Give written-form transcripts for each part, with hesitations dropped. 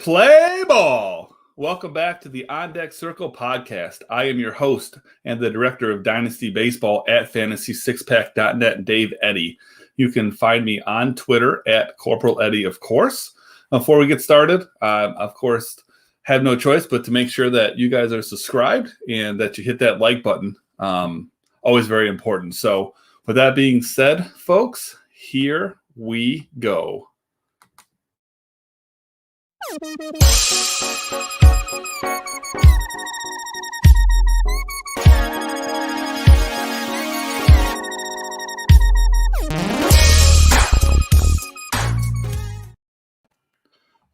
Play ball! Welcome back to the On Deck Circle podcast. I am your host and the director of Dynasty Baseball at fantasy6pack.net, Dave Eddy. You can find me on Twitter at Corporal Eddy, of course. Before we get started, of course, have no choice but to make sure that you guys are subscribed and that you hit that like button. Always very important. So with that being said, folks, here we go.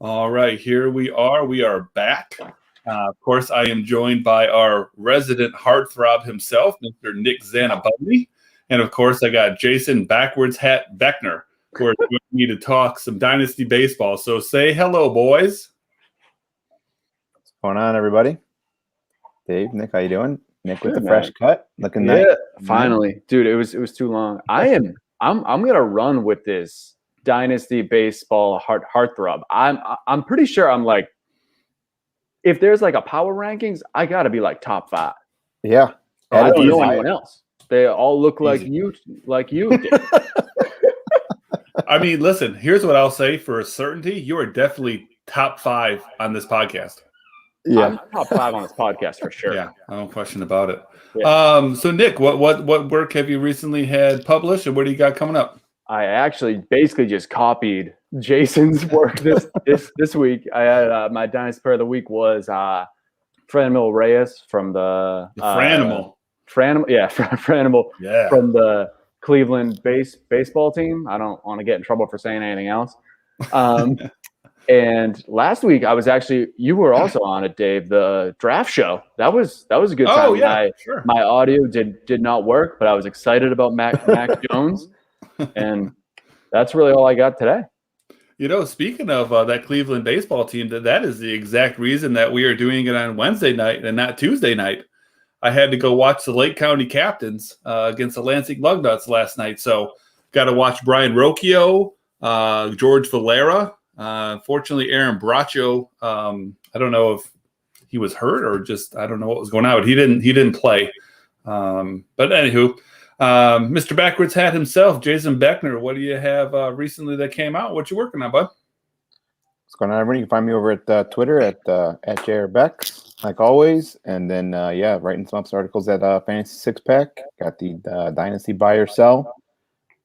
All right, here we are. We are back. Of course, I am joined by our resident heartthrob himself, Mr. Nick Zanaboni. And of course, I got Jason Backwards Hat Beckner, who are joining me to talk some Dynasty Baseball. So say hello, boys. What's going on, everybody? Dave, Nick, how you doing? Nick with the fresh cut, looking nice. Finally, dude. It was too long. I'm gonna run with this Dynasty Baseball heartthrob. I'm pretty sure I'm like, if there's like a power rankings, I gotta be like top 5. Yeah, I don't know anyone else. They all look like you did. I mean, listen, here's what I'll say for a certainty. You are definitely top 5 on this podcast. Yeah, I'm top 5 on this podcast for sure. Yeah, no question about it. Yeah. So Nick, what work have you recently had published, and what do you got coming up? I actually basically just copied Jason's work this week. I had my Dynasty Player of the Week was Franco Reyes from the Franimal. Franimal from the Cleveland baseball team. I don't want to get in trouble for saying anything else. And last week you were also on it, Dave, the draft show. That was a good time. Oh, yeah, sure. My audio did not work, but I was excited about Mac Jones. And that's really all I got today. You know, speaking of that Cleveland baseball team, that is the exact reason that we are doing it on Wednesday night and not Tuesday night. I had to go watch the Lake County Captains against the Lansing Lugnuts last night. So got to watch Brian Rocchio, George Valera. Unfortunately, Aaron Braccio, I don't know if he was hurt or just I don't know what was going on, but he didn't play. But anywho, Mr. Backwards Hat himself, Jason Beckner, what do you have recently that came out? What you working on, bud? What's going on, everybody? You can find me over at Twitter at Jarred Bex, like always. And then, writing some articles at Fantasy Six Pack. Got the Dynasty Buy or Sell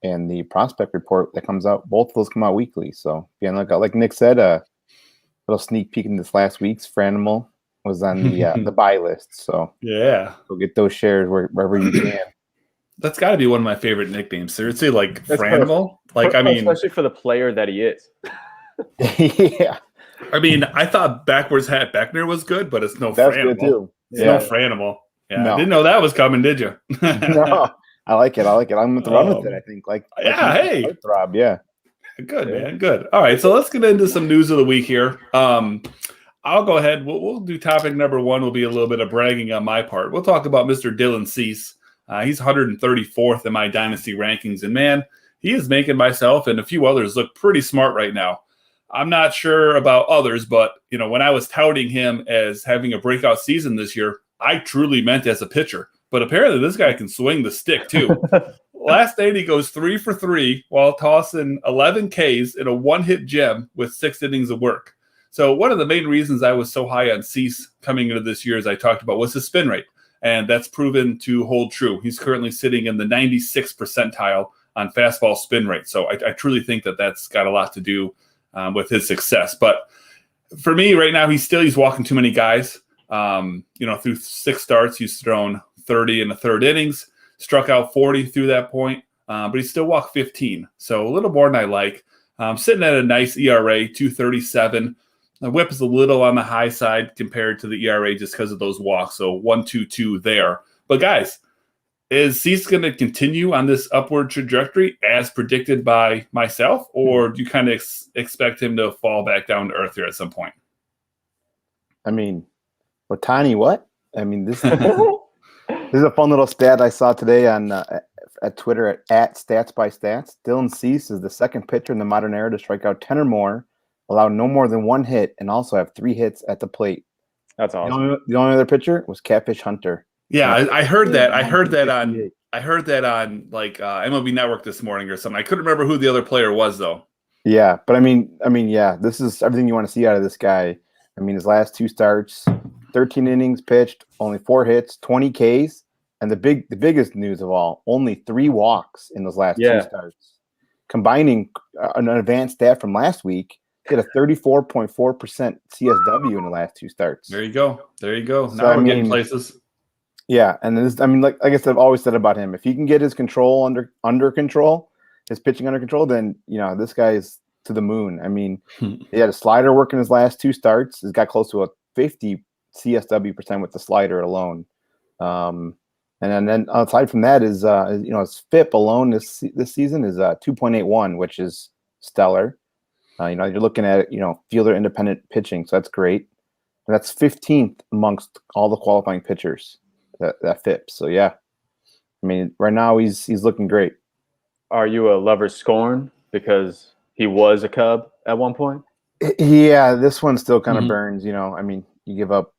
and the Prospect Report that comes out. Both of those come out weekly. So, like Nick said, a little sneak peek in this last week's Franimal was on the buy list. So, yeah, go get those shares wherever you can. That's got to be one of my favorite nicknames. Seriously, like Franimal. Like, I mean, especially for the player that he is. Yeah. I mean, I thought Backwards Hat Beckner was good, but it's no That's Franimal. good too. It's no Franimal. Yeah, no. I didn't know that was coming, did you? No, I like it. I'm going to run with it, I think. Hey. Rob, yeah. Good, man. Good. All right, so let's get into some news of the week here. I'll go ahead. We'll do topic number 1 will be a little bit of bragging on my part. We'll talk about Mr. Dylan Cease. He's 134th in my Dynasty rankings. And, man, he is making myself and a few others look pretty smart right now. I'm not sure about others, but, you know, when I was touting him as having a breakout season this year, I truly meant as a pitcher. But apparently this guy can swing the stick, too. Last night he goes 3 for 3 while tossing 11 Ks in a one-hit gem with 6 innings of work. So one of the main reasons I was so high on Cease coming into this year, as I talked about, was his spin rate. And that's proven to hold true. He's currently sitting in the 96th percentile on fastball spin rate. So I truly think that that's got a lot to do with his success. But for me right now, he's walking too many guys. Through 6 starts, he's thrown 30 in the third innings, struck out 40 through that point, but he still walked 15. So a little more than I like. Sitting at a nice ERA, 2.37. The whip is a little on the high side compared to the ERA just because of those walks. So 1.22 there. But guys, is Cease going to continue on this upward trajectory as predicted by myself, or do you kind of expect him to fall back down to earth here at some point? I mean, Otani, what? I mean, this is a fun little stat I saw today on at Twitter at Stats by Stats. Dylan Cease is the second pitcher in the modern era to strike out 10 or more allow no more than 1 hit, and also have 3 hits at the plate. That's awesome. The only other pitcher was Catfish Hunter. Yeah, I heard that. I heard that on like MLB Network this morning or something. I couldn't remember who the other player was though. Yeah, but I mean, yeah, this is everything you want to see out of this guy. I mean, his last 2 starts, 13 innings pitched, only 4 hits, 20 Ks, and the biggest news of all, only 3 walks in those last 2 starts. Combining an advanced stat from last week, he had a 34.4% CSW in the last 2 starts. There you go. So, now we're getting places. Yeah, and this, I mean, like I guess I've always said about him, if he can get his control under control, his pitching under control, then this guy is to the moon. I mean, he had a slider work in his last 2 starts. He's got close to a 50 CSW% with the slider alone. And then aside from that is his FIP alone this season is 2.81, which is stellar. You're looking at fielder independent pitching, so that's great. And that's 15th amongst all the qualifying pitchers that FIP. So yeah, I mean, right now he's looking great. Are you a lover scorn because he was a Cub at one point? Yeah, this one still kind of burns. I mean, you give up.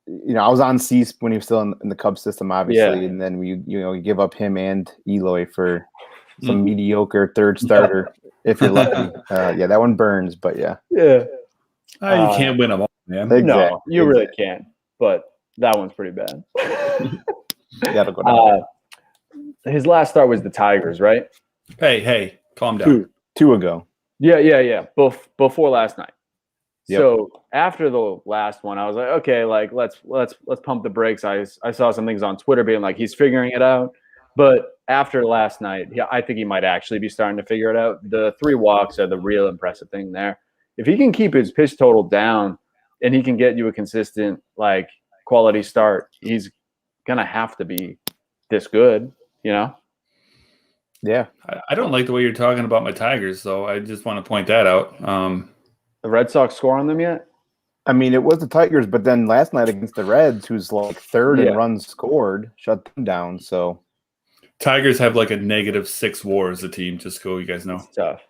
I was on Cease when he was still in the Cubs system, obviously, and then you give up him and Eloy for some mediocre third starter if you're lucky. Yeah, that one burns, but yeah. Yeah. You can't win them all, man. Exactly. No, you really can't. But that one's pretty bad. That'll go down. His last start was the Tigers, right? Hey, calm down. Two ago. Yeah. Before last night. Yep. So after the last one, I was like, okay, like let's pump the brakes. I saw some things on Twitter being like he's figuring it out. But after last night, I think he might actually be starting to figure it out. The 3 walks are the real impressive thing there. If he can keep his pitch total down and he can get you a consistent like quality start, he's gonna have to be this good, Yeah. I don't like the way you're talking about my Tigers, though. I just want to point that out. The Red Sox score on them yet? I mean, it was the Tigers, but then last night against the Reds, who's like 3rd in runs scored, shut them down. So Tigers have like a -6 WAR as a team. Just so you guys know, it's tough.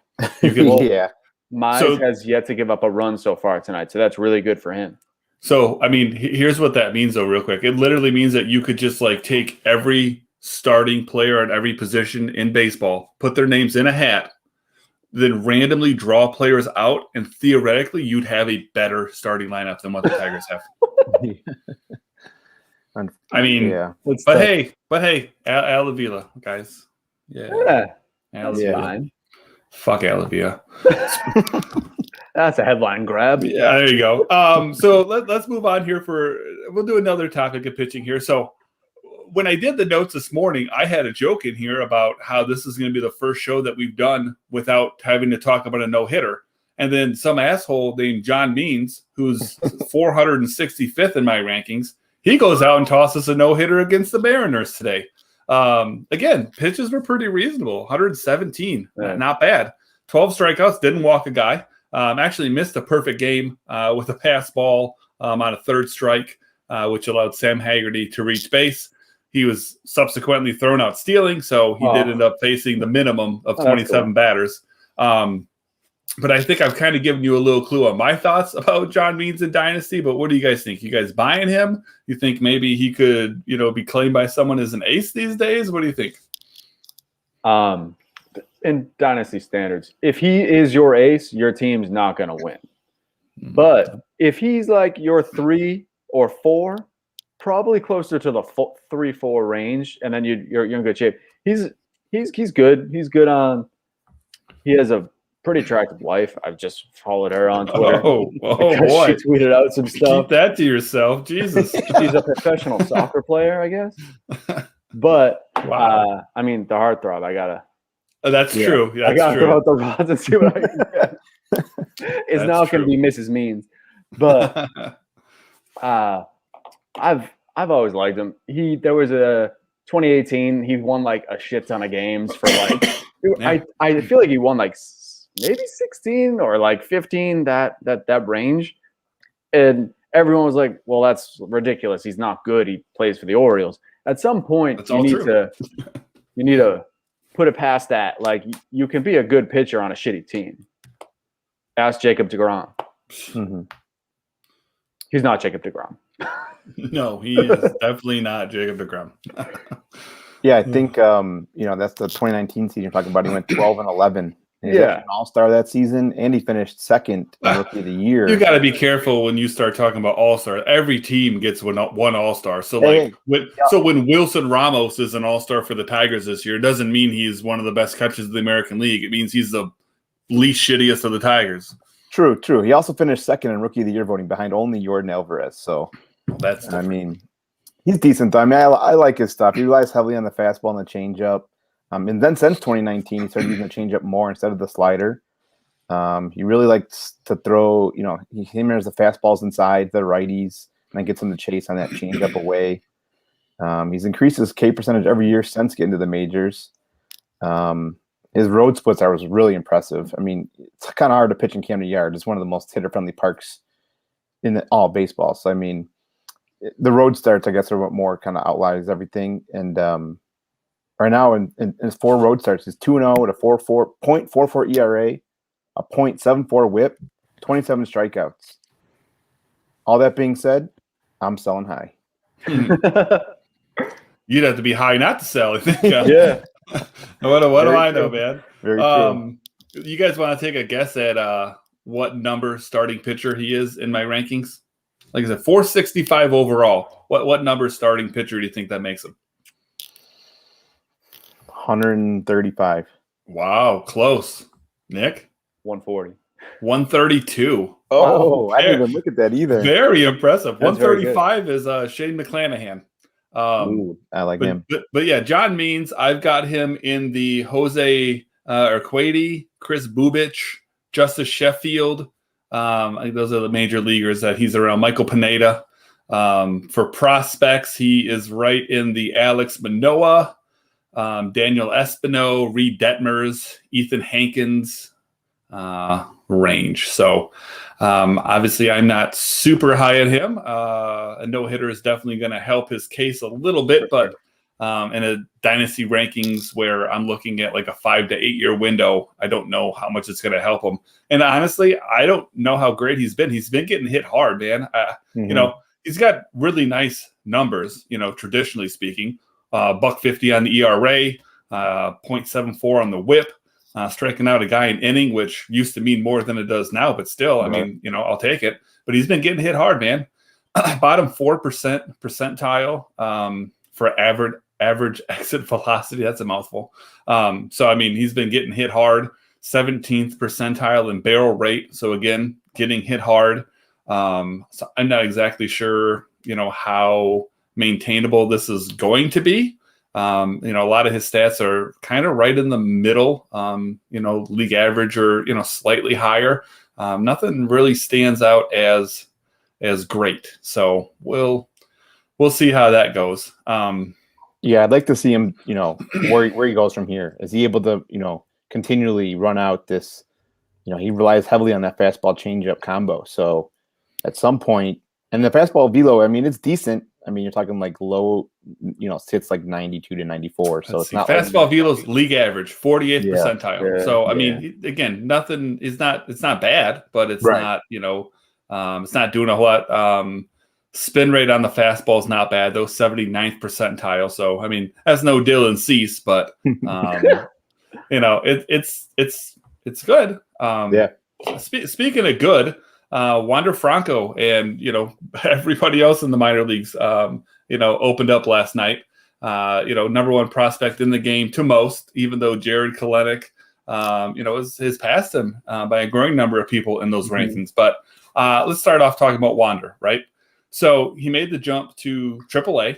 Yeah. Mize has yet to give up a run so far tonight, so that's really good for him. So, I mean, here's what that means, though, real quick. It literally means that you could just like take every starting player at every position in baseball, put their names in a hat, then randomly draw players out, and theoretically you'd have a better starting lineup than what the Tigers have. I mean, but hey, Al Avila, guys. Yeah. That's Yeah. fine. Fuck Alavia. That's a headline grab. Yeah, there you go. So let's move on here. We'll do another topic of pitching here. So when I did the notes this morning, I had a joke in here about how this is going to be the first show that we've done without having to talk about a no-hitter. And then some asshole named John Means, who's 465th in my rankings, he goes out and tosses a no-hitter against the Mariners today. Again, pitches were pretty reasonable. 117, not bad. 12 strikeouts, didn't walk a guy. Actually missed a perfect game with a pass ball on a 3rd strike, which allowed Sam Haggerty to reach base. He was subsequently thrown out stealing, so he did end up facing the minimum of 27 batters. But I think I've kind of given you a little clue on my thoughts about John Means in Dynasty. But what do you guys think? You guys buying him? You think maybe he could, be claimed by someone as an ace these days? What do you think? In Dynasty standards, if he is your ace, your team's not going to win. But if he's like your 3 or 4, probably closer to the 3-4 range, and then you're in good shape. He's good. He's good on. He has a pretty attractive wife. I've just followed her on Twitter. Oh boy! She tweeted out some stuff. Keep that to yourself, Jesus. She's a professional soccer player, I guess. But wow. I mean, the heartthrob. I gotta. That's true. That's I gotta true. throw out the rods and see what I can get. It's now going to be Mrs. Means, but I've always liked him. There was a 2018. He won like a shit ton of games for like. I feel like he won like maybe 16 or like 15 that range, and everyone was like, "Well, that's ridiculous. He's not good. He plays for the Orioles." At some point, you need to put it past that. Like, you can be a good pitcher on a shitty team. Ask Jacob deGrom. Mm-hmm. He's not Jacob deGrom. No, he is definitely not Jacob deGrom. Yeah, I think that's the 2019 season you're talking about. He went 12-11. And he's actually an all-star that season, and he finished second in Rookie of the Year. You got to be careful when you start talking about all-star. Every team gets one all-star. So when Wilson Ramos is an all-star for the Tigers this year, it doesn't mean he's one of the best catchers of the American League. It means he's the least shittiest of the Tigers. True. He also finished second in Rookie of the Year voting behind only Jordan Alvarez. So that's different. I mean, he's decent. I mean, I like his stuff. He relies heavily on the fastball and the changeup. And then since 2019, he started using the changeup more instead of the slider. He really likes to throw, he hammers the fastballs inside the righties and then gets them to chase on that changeup away. He's increased his K percentage every year since getting to the majors. His road splits was really impressive. I mean, it's kind of hard to pitch in Camden Yard. It's one of the most hitter-friendly parks in all baseball. So, I mean, the road starts, I guess, are what more kind of outliers everything. And right now, in his 4 road starts, he's 2-0 with a 0.44 ERA, a .74 WHIP, 27 strikeouts. All that being said, I'm selling high. You'd have to be high not to sell, I think. Yeah. What do I know, man? Very true. You guys want to take a guess at what number starting pitcher he is in my rankings? Like I said, 465 overall. What number starting pitcher do you think that makes him? 135. Wow, close. Nick? 140. 132. Oh, I didn't even look at that either. Very impressive. That's 135 is Shane McClanahan. Ooh, I like him. But yeah, John Means, I've got him in the Jose Urquidy, Chris Bubich, Justice Sheffield. I think those are the major leaguers that he's around. Michael Pineda. For prospects, he is right in the Alex Manoah, Daniel Espino, Reed Detmers, Ethan Hankins range. So obviously I'm not super high at him. A no-hitter is definitely going to help his case a little bit, but in a dynasty rankings where I'm looking at like a 5 to 8 year window, I don't know how much it's going to help him. And honestly, I don't know how great he's been. He's been getting hit hard, man. He's got really nice numbers, traditionally speaking. $1.50 on the ERA, 0.74 on the WHIP. Striking out a guy in inning, which used to mean more than it does now, but still, I mean, I'll take it. But he's been getting hit hard, man. Bottom 4% percentile for average exit velocity. That's a mouthful. So, I mean, he's been getting hit hard. 17th percentile in barrel rate. So, again, getting hit hard. So I'm not exactly sure, how maintainable this is going to be. A lot of his stats are kind of right in the middle, league average or, slightly higher. Nothing really stands out as great. So we'll see how that goes. Yeah, I'd like to see him, where he goes from here. Is he able to, continually run out this, he relies heavily on that fastball changeup combo. So at some point, and the fastball velo, I mean, it's decent. I mean, you're talking like low, sits like 92 to 94. So it's not fastball velo's league average, 48th percentile. Yeah, so I mean, again, nothing is it's not bad, but it's not, it's not doing a whole lot. Spin rate on the fastball is not bad, though, 79th percentile. So I mean, that's no Dylan Cease, but it's good. Speaking of good. Wander Franco and, everybody else in the minor leagues, opened up last night. Number 1 prospect in the game to most, even though Jarred Kelenic, has passed him by a growing number of people in those rankings. But let's start off talking about Wander, right? So he made the jump to AAA.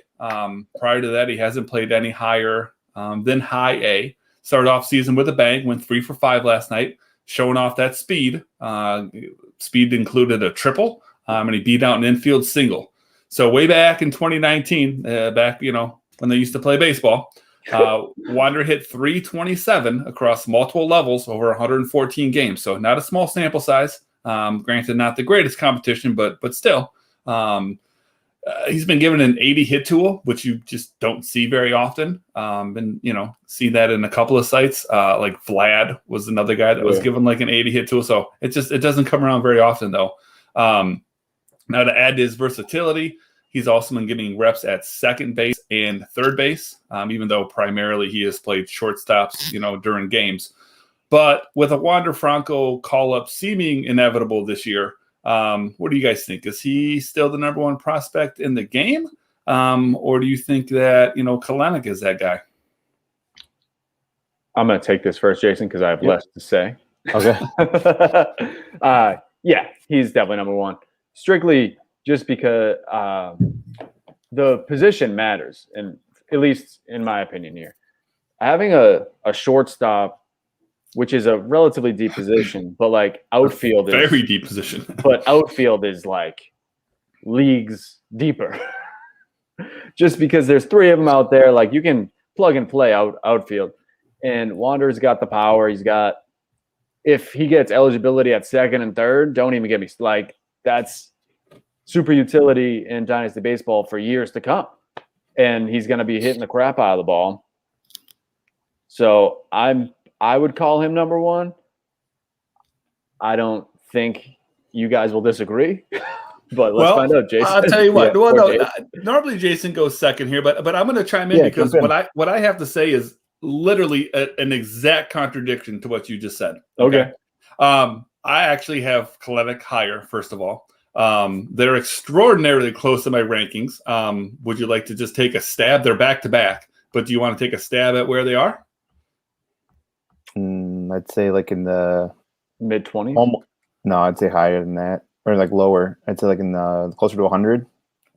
Prior to that, he hasn't played any higher than high A. Started off season with a bang, went 3 for 5 last night, showing off that speed. Speed included a triple, and he beat out an infield single. So way back in 2019, when they used to play baseball, Wander hit 327 across multiple levels over 114 games. So not a small sample size. Granted, not the greatest competition, but still. He's been given an 80 hit tool, which you just don't see very often. And, see that in a couple of sites. Like Vlad was another guy that was given like an 80 hit tool. So it doesn't come around very often, though. Now, to add to his versatility, he's also been getting reps at second base and third base, even though primarily he has played shortstops, during games. But with a Wander Franco call-up seeming inevitable this year, what do you guys think? Is he still the number one prospect in the game? Or do you think that, Kelenic is that guy? I'm going to take this first, Jason, because I have less to say. Okay. Yeah, he's definitely number one. Strictly just because the position matters, and at least in my opinion here. Having a shortstop, which is a relatively deep position, but like outfield is very deep position. But outfield is like leagues deeper. Just because there's three of them out there, like you can plug and play outfield. And Wander's got the power. If he gets eligibility at second and third, don't even get me that's super utility in Dynasty Baseball for years to come. And he's going to be hitting the crap out of the ball. So I would call him number one. I don't think you guys will disagree, but let's find out, Jason. I'll tell you what. Yeah, normally Jason goes second here, but I'm going to chime in because what I have to say is literally an exact contradiction to what you just said. Okay. I actually have Kelenic higher, first of all. They're extraordinarily close to my rankings. Would you like to just take a stab? They're back to back, but do you want to take a stab at where they are? I'd say like in the mid-20s. No, I'd say higher than that, or like lower. I'd say like in the closer to 100.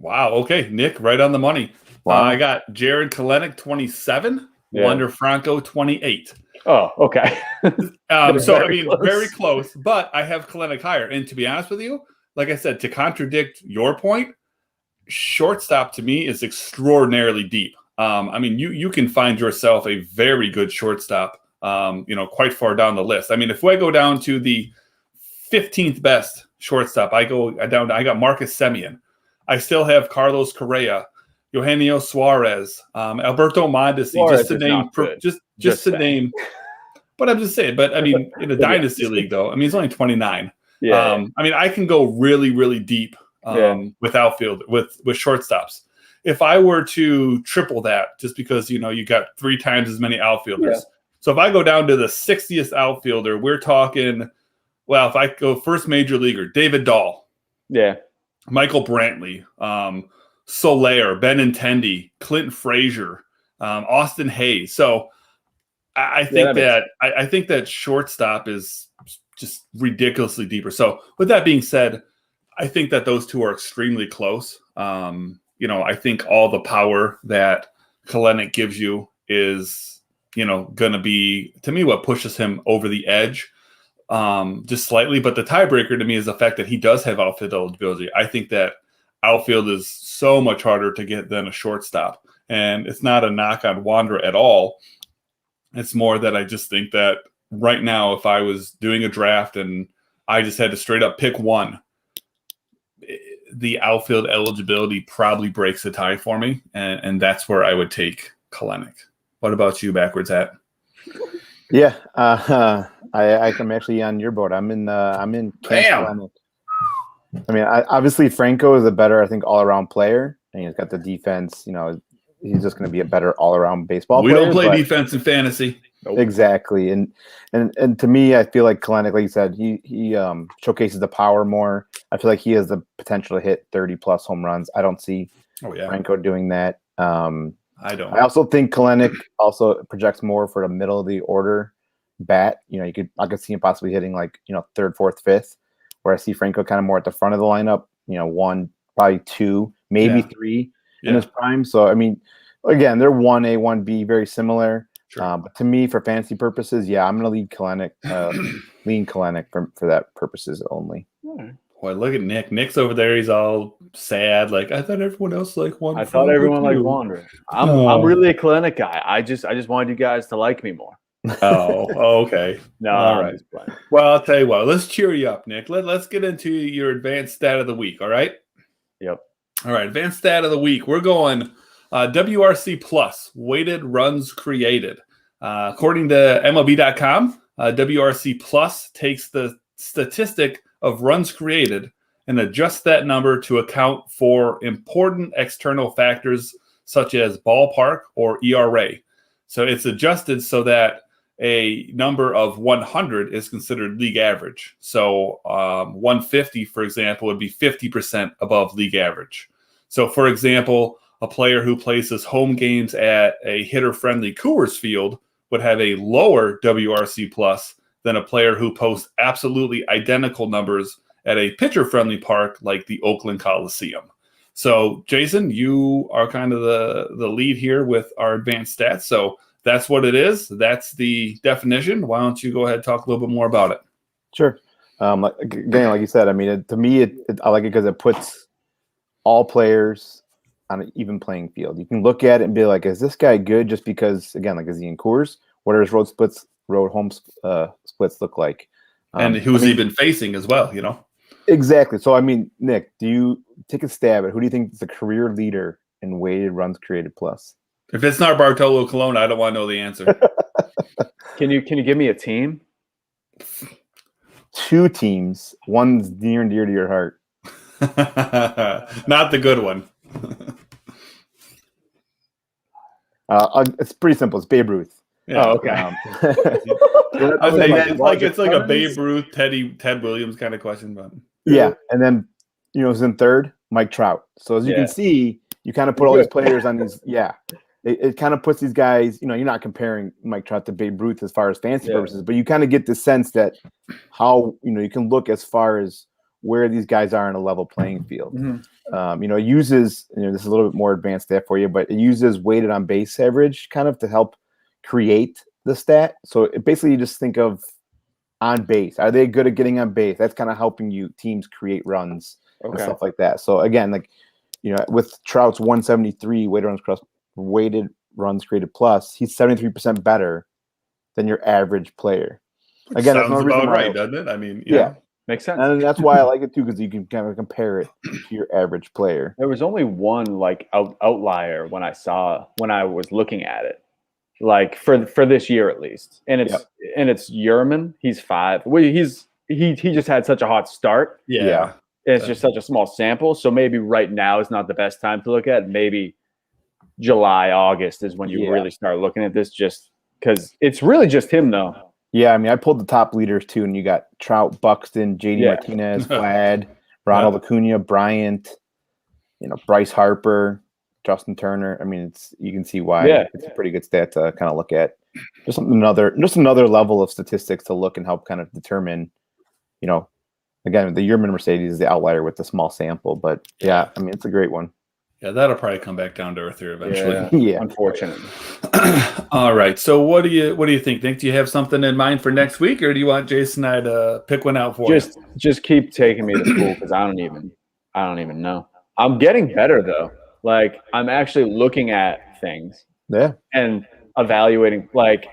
Wow. Okay, Nick, right on the money. Wow. I got Jarred Kelenic 27, Wander Franco 28. Oh, okay. Very close. But I have Kelenic higher. And to be honest with you, like I said, to contradict your point, shortstop to me is extraordinarily deep. You can find yourself a very good shortstop. Quite far down the list. If I go down to the 15th best shortstop, I got Marcus Semien. I still have Carlos Correa, Eugenio Suarez, Alberto Mondesi, just to name. But I'm just saying. But in a dynasty league, though, he's only 29. Yeah. I can go really, really deep with outfield with shortstops. If I were to triple that, just because you got 3 times as many outfielders. Yeah. So if I go down to the 60th outfielder, we're talking. Well, if I go first major leaguer, David Dahl. Yeah. Michael Brantley, Soler, Benintendi, Clinton Frazier, Austin Hayes. So I think that shortstop is just ridiculously deeper. So with that being said, I think that those two are extremely close. I think all the power that Kelenic gives you is, going to be, to me, what pushes him over the edge. Just slightly, but the tiebreaker to me is the fact that he does have outfield eligibility. I think that outfield is so much harder to get than a shortstop, and it's not a knock on Wander at all. It's more that I just think that right now, if I was doing a draft and I just had to straight up pick one, the outfield eligibility probably breaks the tie for me, and that's where I would take Kelenic. What about you, backwards hat? Yeah, I'm actually on your boat. I'm in Kelenic. Obviously Franco is a better, I think, all-around player, and he's got the defense. He's just going to be a better all-around baseball player. We don't play defense in fantasy. Nope. Exactly, and to me, I feel like Kelenic, like you said, he showcases the power more. I feel like he has the potential to hit 30+ home runs. I don't see Franco doing that. I don't. I also think Kelenic also projects more for the middle of the order bat. I could see him possibly hitting like, third, fourth, fifth, where I see Franco kind of more at the front of the lineup, 1, probably 2, maybe 3 in his prime. So, again, they're 1A, 1B, very similar. Sure. But to me, for fantasy purposes, I'm going to lean Kelenic for that purposes only. Boy, look at Nick. Nick's over there. He's all sad. Like, I thought everyone else liked Wander. I thought everyone liked Wander. I'm really a Kelenic guy. I just wanted you guys to like me more. Oh, okay. No, all right. Well, I'll tell you what. Let's cheer you up, Nick. Let's get into your advanced stat of the week. All right. Yep. All right, advanced stat of the week. We're going wRC plus, weighted runs created. According to MLB.com, wRC plus takes the statistic of runs created and adjusts that number to account for important external factors such as ballpark or ERA. So it's adjusted so that a number of 100 is considered league average. So 150, for example, would be 50% above league average. So, for example, a player who places home games at a hitter-friendly Coors Field would have a lower wRC plus than a player who posts absolutely identical numbers at a pitcher-friendly park like the Oakland Coliseum. So, Jason, you are kind of the lead here with our advanced stats. So that's what it is. That's the definition. Why don't you go ahead and talk a little bit more about it? Sure. Again, like you said, I mean, to me, I like it because it puts all players on an even playing field. You can look at it and be like, is this guy good just because, again, like, is he in Coors? What are his road home splits look like? And who's he been facing as well, you know? Exactly. So, I mean, Nick, do you take a stab at who do you think is the career leader in weighted runs created plus? If it's not Bartolo Colon, I don't want to know the answer. Can you give me a team? 2 teams. One's near and dear to your heart. Not the good one. It's pretty simple. It's Babe Ruth. Yeah. Oh, okay. I was saying, it's like a Babe Ruth, Ted Williams kind of question, but yeah. And then, who's in third? Mike Trout. So as you can see, you kind of put all these players on these. Yeah. It kind of puts these guys, you're not comparing Mike Trout to Babe Ruth as far as fantasy purposes, but you kind of get the sense that how, you can look as far as where these guys are in a level playing field. Mm-hmm. It uses, this is a little bit more advanced stat for you, but it uses weighted on base average kind of to help create the stat. So basically you just think of on base. Are they good at getting on base? That's kind of helping teams create runs and stuff like that. So again, like, with Trout's 173 weighted runs created plus, he's 73% better than your average player. Again, sounds that's no about reason right, doesn't it? I mean, yeah. Makes sense. And that's why I like it too, because you can kind of compare it to your average player. There was only one like outlier when I was looking at it, like for this year at least, and it's Yerman. He's 5. Well, he just had such a hot start. Yeah. And it's just such a small sample, so maybe right now is not the best time to look at. Maybe July, August is when you really start looking at this, just because it's really just him though. Yeah, I mean, I pulled the top leaders too, and you got Trout, Buxton, JD Martinez, Vlad, Ronald Acuna, Bryant, Bryce Harper, Justin Turner. I mean, you can see why it's a pretty good stat to kind of look at. Just another level of statistics to look and help kind of determine, again, the Yerman Mercedes is the outlier with the small sample, but yeah, I mean, it's a great one. Yeah, that'll probably come back down to earth here eventually. Yeah. Unfortunately. All right. So what do you think? Do you have something in mind for next week, or do you want Jason and I to pick one out for you? Just keep taking me to school, because I don't even know. I'm getting better though. Like, I'm actually looking at things. Yeah. And evaluating, like,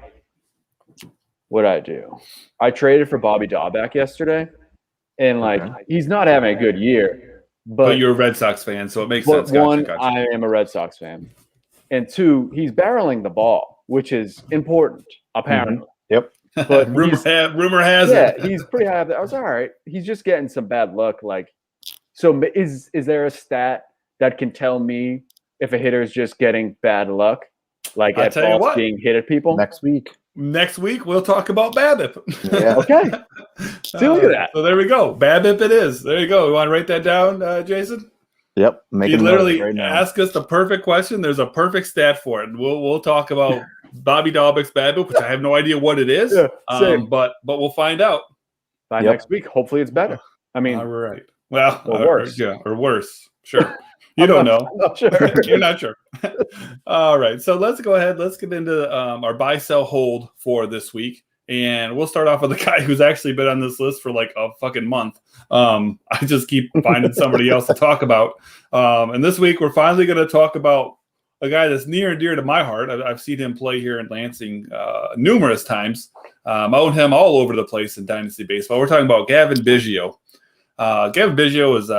what I do. I traded for Bobby Dahlbeck yesterday, and he's not having a good year. But you're a Red Sox fan, so it makes sense. Gotcha. I am a Red Sox fan. And 2, he's barreling the ball, which is important, apparently. Mm-hmm. Yep. But rumor has it. Yeah, he's pretty high. I was all right. He's just getting some bad luck. So is there a stat that can tell me if a hitter is just getting bad luck, like at balls being hit at people? Next week, we'll talk about BABIP. Yeah. Okay. See, look at that. So there we go. BABIP it is. There you go. You want to write that down, Jason? Yep. He literally asked us the perfect question. There's a perfect stat for it. And we'll talk about Bobby Dahlbeck's BABIP, which I have no idea what it is. Yeah, but we'll find out by next week. Hopefully it's better. I mean, all right. Well, or worse. Or worse. Sure. You don't know. I'm not sure. You're not sure. All right. So let's go ahead. Let's get into our buy, sell, hold for this week. And we'll start off with a guy who's actually been on this list for like a fucking month. I just keep finding somebody else to talk about. And this week, we're finally going to talk about a guy that's near and dear to my heart. I've seen him play here in Lansing numerous times. I own him all over the place in Dynasty Baseball. We're talking about Cavan Biggio. Cavan Biggio is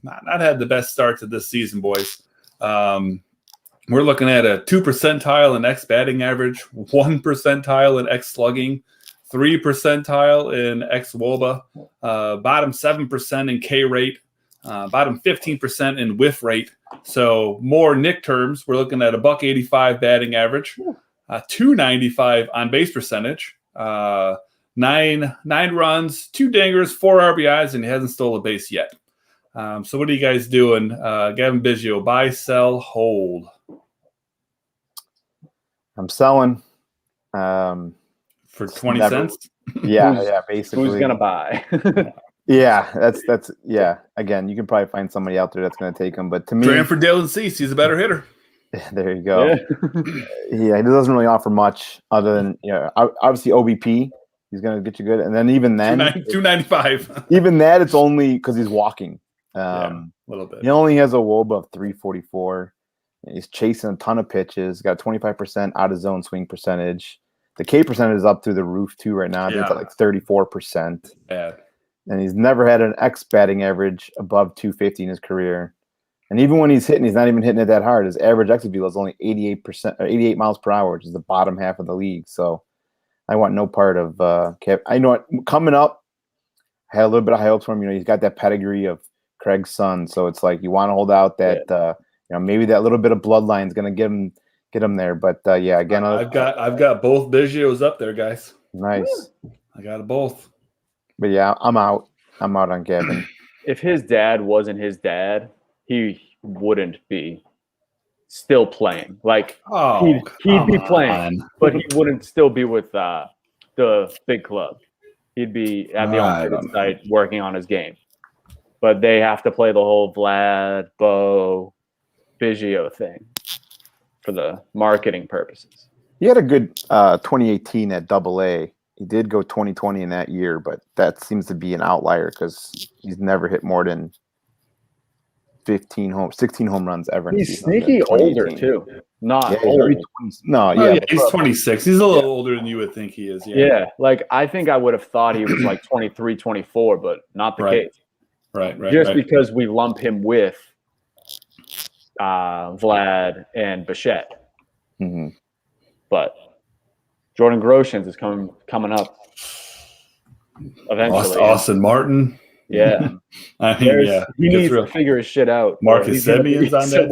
not had the best start to this season, boys. We're looking at a 2 percentile in X batting average, 1 percentile in X slugging, 3 percentile in X WOBA, bottom 7% in K rate, bottom 15% in whiff rate. So more Nick terms, we're looking at a $185 batting average, 295 on base percentage, 9 runs, 2 dingers, 4 RBIs, and he hasn't stolen a base yet. So what are you guys doing? Cavan Biggio, buy, sell, hold. I'm selling. For 20 cents? Yeah, basically. Who's gonna buy? Yeah, that's Again, you can probably find somebody out there that's going to take him, but to me, Trade for Dylan Cease. He's a better hitter. There you go. Yeah. He doesn't really offer much other than obviously OBP. He's going to get you good, and then even then, 295. Even that, it's only because he's walking. A little bit. He only has a WOBA of 344. He's chasing a ton of pitches. Got 25% out of zone swing percentage. The K percentage is up through the roof too right now. I think it's at like 34%. Bad. And he's never had an X batting average above 250 in his career. And even when he's hitting, he's not even hitting it that hard. His average exit velo is only 88% or 88 miles per hour, which is the bottom half of the league. So I want no part of Kev. I know it, coming up, I had a little bit of high hopes for him. He's got that pedigree of Craig's son. So it's like you want to hold out that maybe that little bit of bloodline is going to get him there. But again, I've got both Biggios up there, guys. Nice. I got it both. But yeah, I'm out on Cavan. If his dad wasn't his dad, he wouldn't be still playing. Like he'd be playing, but he wouldn't still be with the big club. He'd be at the alternate site working on his game. But they have to play the whole Vlad, Bo, Biggio thing for the marketing purposes. He had a good 2018 at AA. He did go 2020 in that year, but that seems to be an outlier because he's never hit more than 16 home runs ever. He's sneaky older too. Not old. He's 26. He's a little older than you would think he is. Yeah, like I think I would have thought he was like 23, 24, but not the case. Right. Just because we lump him with Vlad and Bichette. Mm-hmm. But Jordan Groshans is coming up eventually. Austin Martin. Yeah. He needs to figure his shit out. Marcus Semion's on that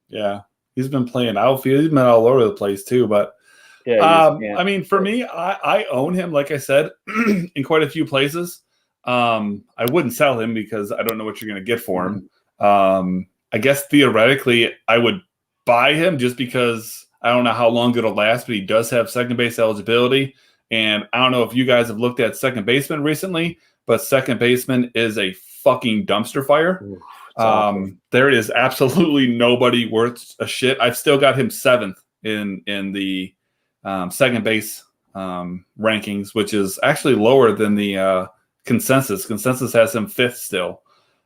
team. He's been playing outfield. He's been all over the place too. But I mean, for me, I own him, like I said, in quite a few places. I wouldn't sell him because I don't know what you're going to get for him. I guess theoretically I would buy him just because I don't know how long it'll last, but he does have second base eligibility. And I don't know if you guys have looked at second baseman recently, but second baseman is a fucking dumpster fire. There is absolutely nobody worth a shit. I've still got him 7th in the second base rankings, which is actually lower than the consensus. Consensus has him 5th still.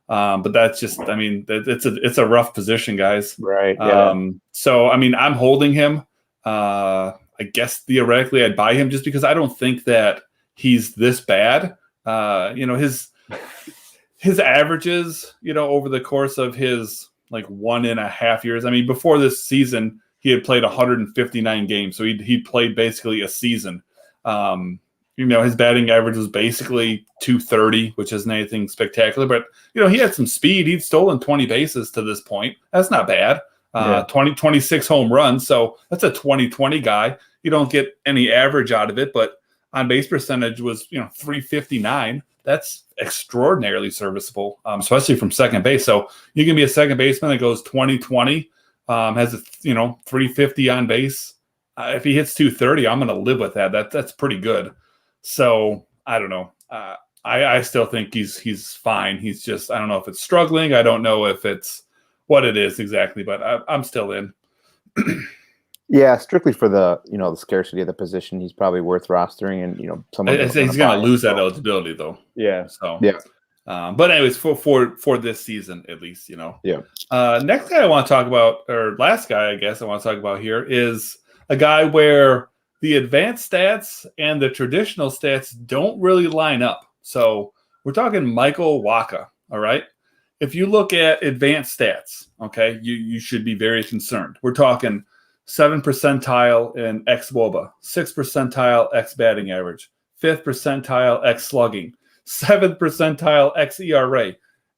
But that's just, I mean, it's a rough position, guys. Right. Yeah. So, I mean, I'm holding him. I guess theoretically I'd buy him just because I don't think that he's this bad. His averages, over the course of his like 1.5 years. I mean, before this season, he had played 159 games. So he played basically a season. His batting average was basically 230, which isn't anything spectacular. But, he had some speed. He'd stolen 20 bases to this point. That's not bad. 26 home runs. So that's a 20-20 guy. You don't get any average out of it. But on base percentage was, 359. That's extraordinarily serviceable, especially from second base. So you can be a second baseman that goes 20-20, has a 350 on base. If he hits 230, I'm going to live with that. That's pretty good. So I don't know. I still think he's fine. He's just, I don't know if it's struggling. I don't know if it's what it is exactly, but I'm still in. Yeah, strictly for the the scarcity of the position, he's probably worth rostering, and he's going to lose that eligibility though. Yeah. So yeah. But anyways, for this season at least, Yeah. Next guy I want to talk about, or last guy I guess I want to talk about here, is a guy where the advanced stats and the traditional stats don't really line up. So we're talking Michael Wacha. All right. if you look at advanced stats, okay, you should be very concerned. We're talking 7th percentile in xWOBA, 6th percentile x batting average, 5th percentile x slugging, 7th percentile x ERA,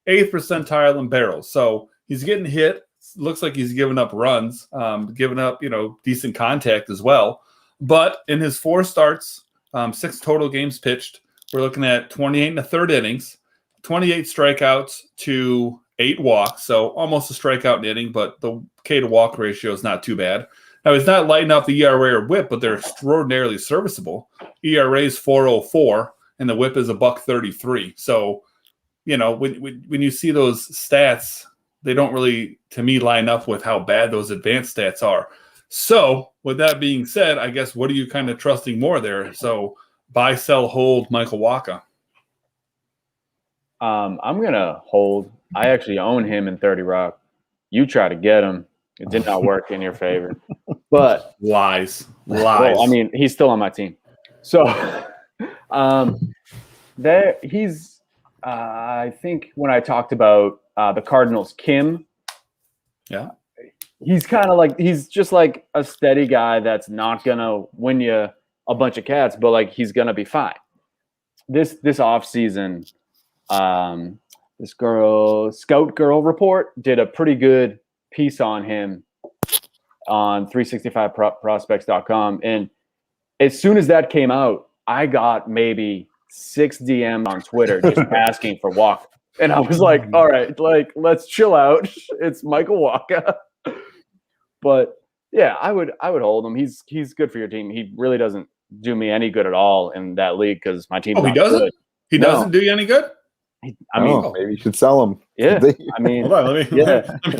8th percentile in barrels. So he's getting hit. Looks like he's giving up runs, giving up, decent contact as well. But in his 4 starts, 6 total games pitched, we're looking at 28 1/3 innings, 28 strikeouts to 8 walks. So almost a strikeout an inning, but the K to walk ratio is not too bad. Now, he's not lighting up the ERA or whip, but they're extraordinarily serviceable. ERA is 4.04, and the whip is $1.33. So, when you see those stats, they don't really, to me, line up with how bad those advanced stats are. So, with that being said, I guess what are you kind of trusting more there? So, buy, sell, hold Michael Wacha. I'm gonna hold. I actually own him in 30 Rock. You try to get him. It did not work in your favor. But lies. Well, I mean, he's still on my team. So he's I think when I talked about the Cardinals, Kim. Yeah. He's just like a steady guy that's not gonna win you a bunch of cats, but like he's gonna be fine. This offseason, this Scout Girl Report did a pretty good piece on him on 365prospects.com. And as soon as that came out, I got maybe 6 DMs on Twitter just asking for Wacha. And I was like, all right, like, let's chill out. It's Michael Wacha. But yeah, I would hold him. He's good for your team. He really doesn't do me any good at all in that league because my team's he doesn't? good. He doesn't do you any good? Maybe you should sell him. Yeah, I mean,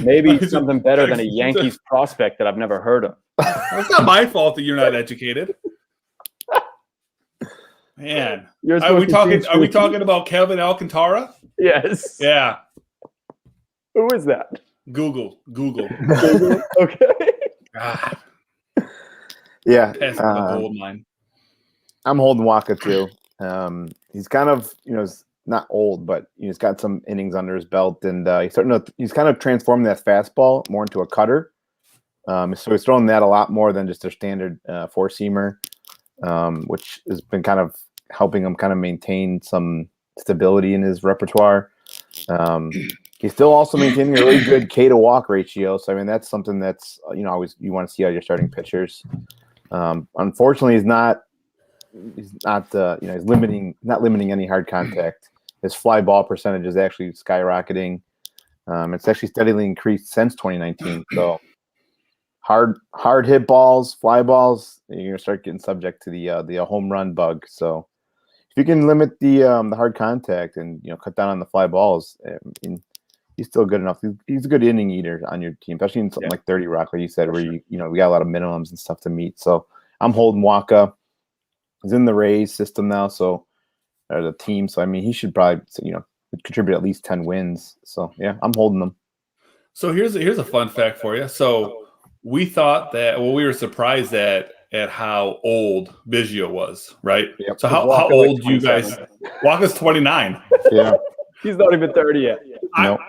maybe something better than a Yankees prospect that I've never heard of. It's not my fault that you're not educated. Man, are we talking about Cavan Alcantara? Yes. Yeah. Who is that? Google. Okay. God. Yeah. That's the gold mine. I'm holding Wacha too. He's kind of, not old, but he's got some innings under his belt, and he's kind of transforming that fastball more into a cutter. So he's throwing that a lot more than just a standard 4-seamer, which has been kind of helping him kind of maintain some stability in his repertoire. He's still also maintaining a really good K to walk ratio. So I mean, that's something that's always you want to see out of your starting pitchers. Unfortunately, he's not not limiting any hard contact. His fly ball percentage is actually skyrocketing. It's actually steadily increased since 2019. So hard hit balls, fly balls, you're gonna start getting subject to the home run bug. So if you can limit the hard contact and cut down on the fly balls, he's still good enough. He's a good inning eater on your team, especially in something like 30 Rock, like you said, where we got a lot of minimums and stuff to meet. So I'm holding Wacha. He's in the Rays system now, or the team. So I mean, he should probably contribute at least 10 wins. So yeah, I'm holding them. So here's a fun fact for you. So we thought that we were surprised at how old Biggio was, right? Yep. So how old do you guys? Wacha's 29. Yeah, he's not even 30 yet. Nope.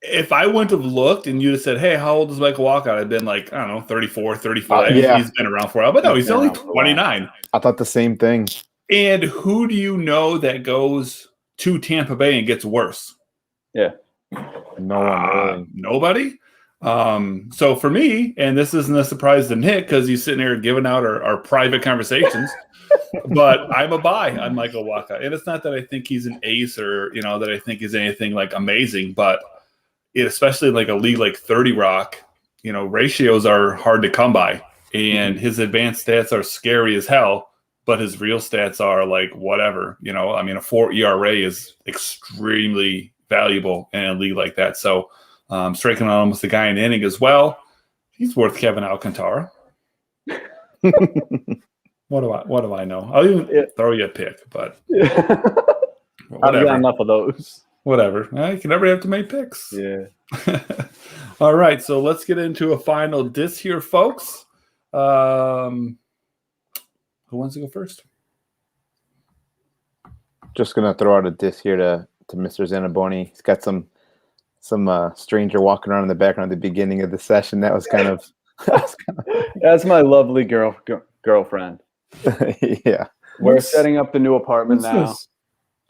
If I wouldn't have looked and you'd have said, hey, how old is Michael Wacha? I'd been like, I don't know, 34, 35. Yeah. He's been around for a while. But no, he's only 29. I thought the same thing. And who do you know that goes to Tampa Bay and gets worse? Yeah. No one really. Nobody? So for me, and this isn't a surprise to Nick because he's sitting here giving out our private conversations, but I'm a buy on Michael Wacha. And it's not that I think he's an ace or, that I think is anything like amazing, but especially like a league like 30 Rock, ratios are hard to come by. And his advanced stats are scary as hell, but his real stats are like whatever. I mean, a 4 ERA is extremely valuable in a league like that. So striking on almost a guy in inning as well. He's worth Cavan Alcantara. What do I know? I'll even throw you a pick, but I've got enough of those. Whatever. You can never have to make picks. Yeah. All right, so let's get into a final diss here, folks. Who wants to go first? Just gonna throw out a diss here to Mr. Zanaboni. He's got some some stranger walking around in the background at the beginning of the session. That was kind of That's my lovely girlfriend. yeah. We're setting up the new apartment now.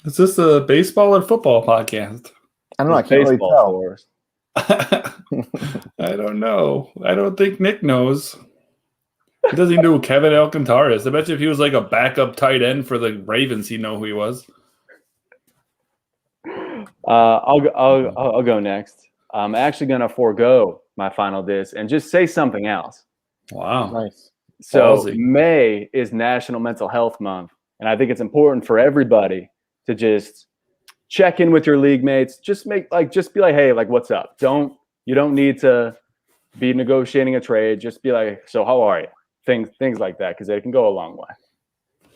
Is this a baseball or football podcast? I don't know. I can't really tell. For us. I don't know. I don't think Nick knows. He doesn't even know who Kevin Alcantara is. I bet you if he was like a backup tight end for the Ravens, he'd know who he was. I'll go next. I'm actually going to forego my final diss and just say something else. Wow. Nice. So Ballsy. May is National Mental Health Month, and I think it's important for everybody to just check in with your league mates. Just be like, hey, like, what's up? You don't need to be negotiating a trade. Just be like, so how are you? Things like that, because they can go a long way.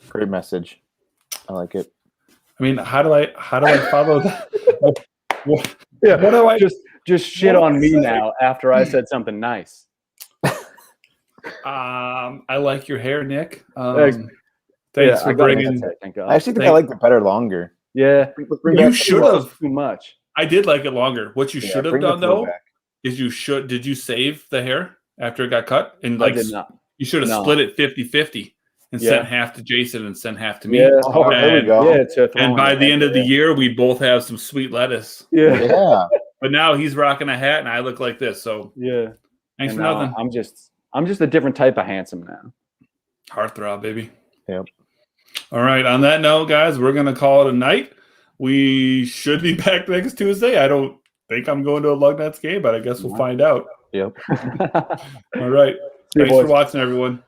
Great message. I like it. I mean, how do I follow that? What Yeah, do I just shit on me now after I said something nice. I like your hair, Nick. Thanks Thanks for I got it. bringing. Thank God. I actually think I liked it better longer. Yeah, You should have. too much. I did like it longer. What you should have bring the done flow though back. is did you save the hair after it got cut? And I like did not. you should have No. split it 50-50 and Yeah. sent half to Jason and sent half to me. Yeah, Oh, there we And- go. Yeah, And by the end of the year, we both have some sweet lettuce. yeah, Yeah. But now he's rocking a hat and I look like this. So yeah. thanks And for now nothing. I'm just a different type of handsome now. Heartthrob, baby. Yep. All right. On that note, guys, we're going to call it a night. We should be back next Tuesday. I don't think I'm going to a Lugnets game, but I guess we'll find out. Yep. All right. See you, Thanks for boys. watching, everyone.